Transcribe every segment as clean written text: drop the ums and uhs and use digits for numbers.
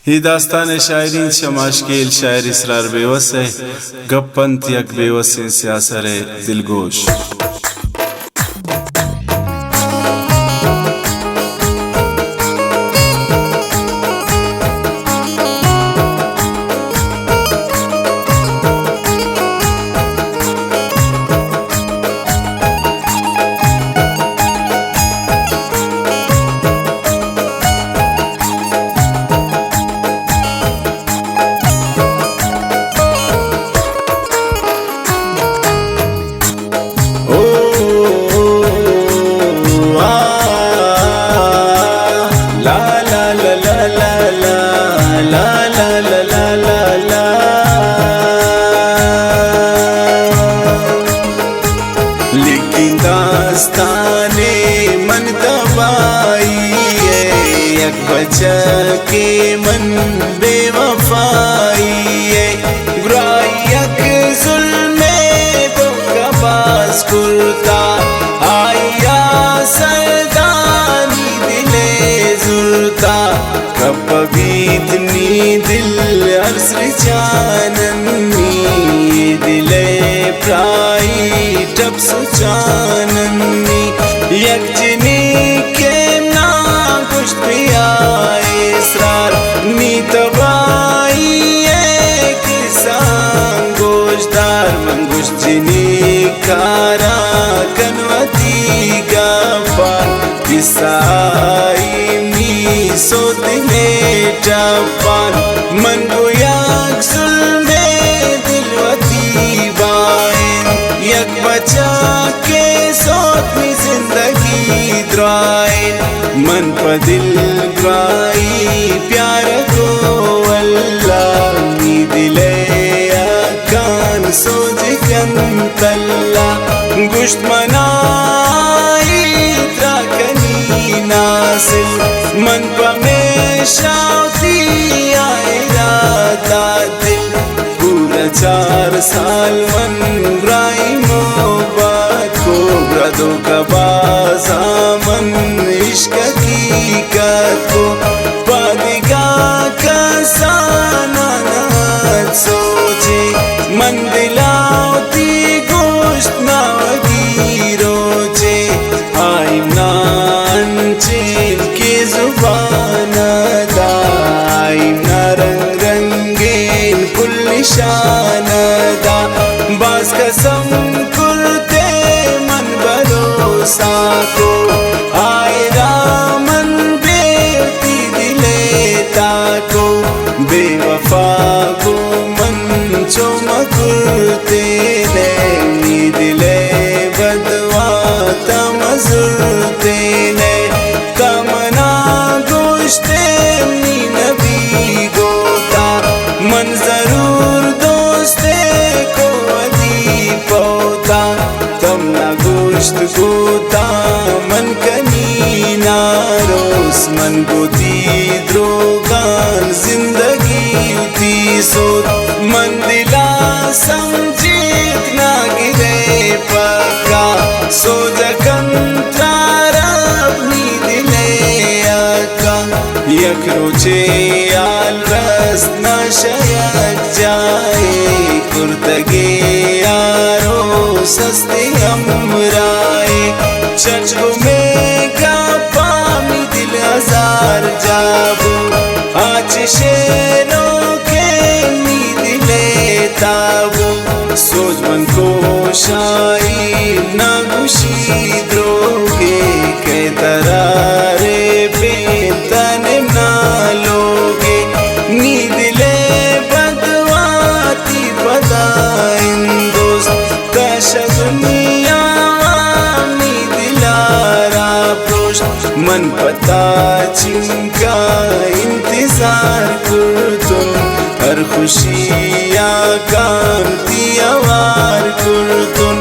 ही दास्तान शायरीन शमाशकेल शायर इसरार बेवस है गप्पंत यक बेवस से असर है दिलगोश। लेकिन दास्ताने मन दबाई है एक बचा के मन बेवफाई है गुरायक जुल्मे तो कबास कुर्ता आया सरदानी दिले जुरता कब बीतनी दिल अर्सर जाननी दिले प्राई टप सुचाननी यकजनी के ना कुछ पियाए इसरार नीतवाई किसान गोशदार मंगुशजनी कारा कनवती गपा किसाई मी सोतने टपान मन गोयाक सुलमे दिलवती बाइन यक बचा के सोत में जिंदगी द्राइन मन पर दिल द्राई प्यार को अल्लाह नी दिले कान सोच कन तल्ला गुश्त मनाई त्राकनी नासिल मन पर में शादी आए राता दिल पूरा 4 साल मन राई मोहब्बत को ब्रदो का बाजामन इश्क की को पादिगा का साना सोचे मन दिलाती गोश्त नागी रोचे आई नान चेल के जुबान दाई रंग रंगेन कुल निशान दा बास कसम कुर्ते मन भरोसा को आए रामन बेवती दिले ताको बेवफा को मन चमकुरते ने दिले बदवा तमजुरते ने तमना गोश्ते नी नबी गोता मन जरूर दोस्ते को अदी पोता तमना गोश्त गोता मन कनी नारोस मन गोती द्रोगान जिंदगी उती सोत मन दिला समझीत ना गिरे पक्का सो जकन तारबनी दिले आका यक रोचे आल रस न शयक जाए कुर्तगे यारो सस्ते हमराए चचो में का पामी दिल हजार जाबू आज शेरों के नी दिले ताबू सोच मन को शाई ना खुशी द्रोगे के तरारे पे तने ना लोगे नी दिले बदवाती बदाइन दोस्त कशगनिया नी दिलारा प्रोश मन पता चिंका इंतजार कर तुम हर खुशिया कामती आवार कर तुम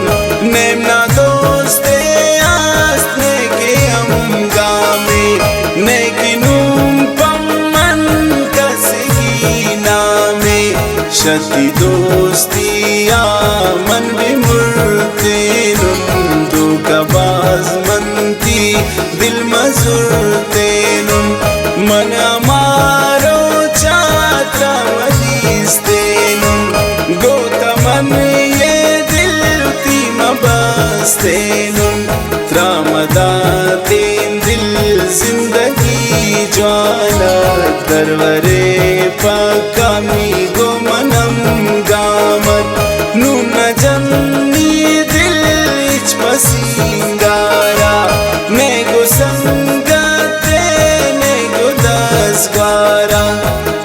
नेमना दोस्ते आसने के हम गामे नेकिनुम पम्मन कसगी नामे शती दोस्तिया मन विमुरते नुम दो कबाज मनती दिल मजुरते नुम मन हमारो चा दरवरे पक्का मी गो मनम गामत नून जमनी दिल इच पसिंगारा ने गो संगते ने गो दसगारा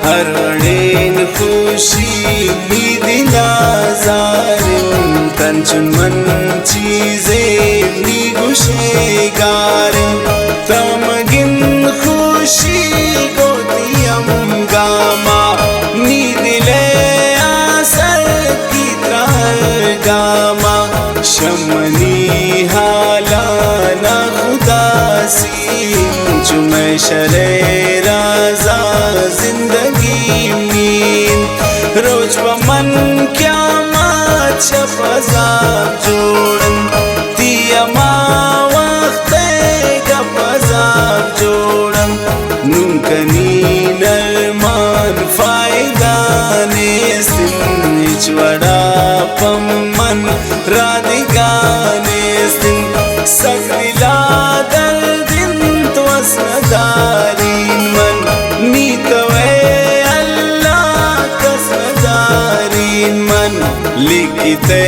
हर वड़ेन खुशी मी दिला जारिन तंचुन मन चीजे मी गुशे गारिन तमगिन खुशी गोतियम गामा नी दिले आसर की त्रार गामा शमनी हाला ना खुदा सी चुमे शरे राजा जिंदगी मीन रोज पमन क्या माच पजाब जोड़न तियमा वक्त का पजाब जोड़न नुकनी नरमान फायदा ने सिन इचवड़ा पमन राधिका ने सिन सगला दर्दिन तो सदारीन मन नीतवे अल्लाह का सदारीन मन लिखते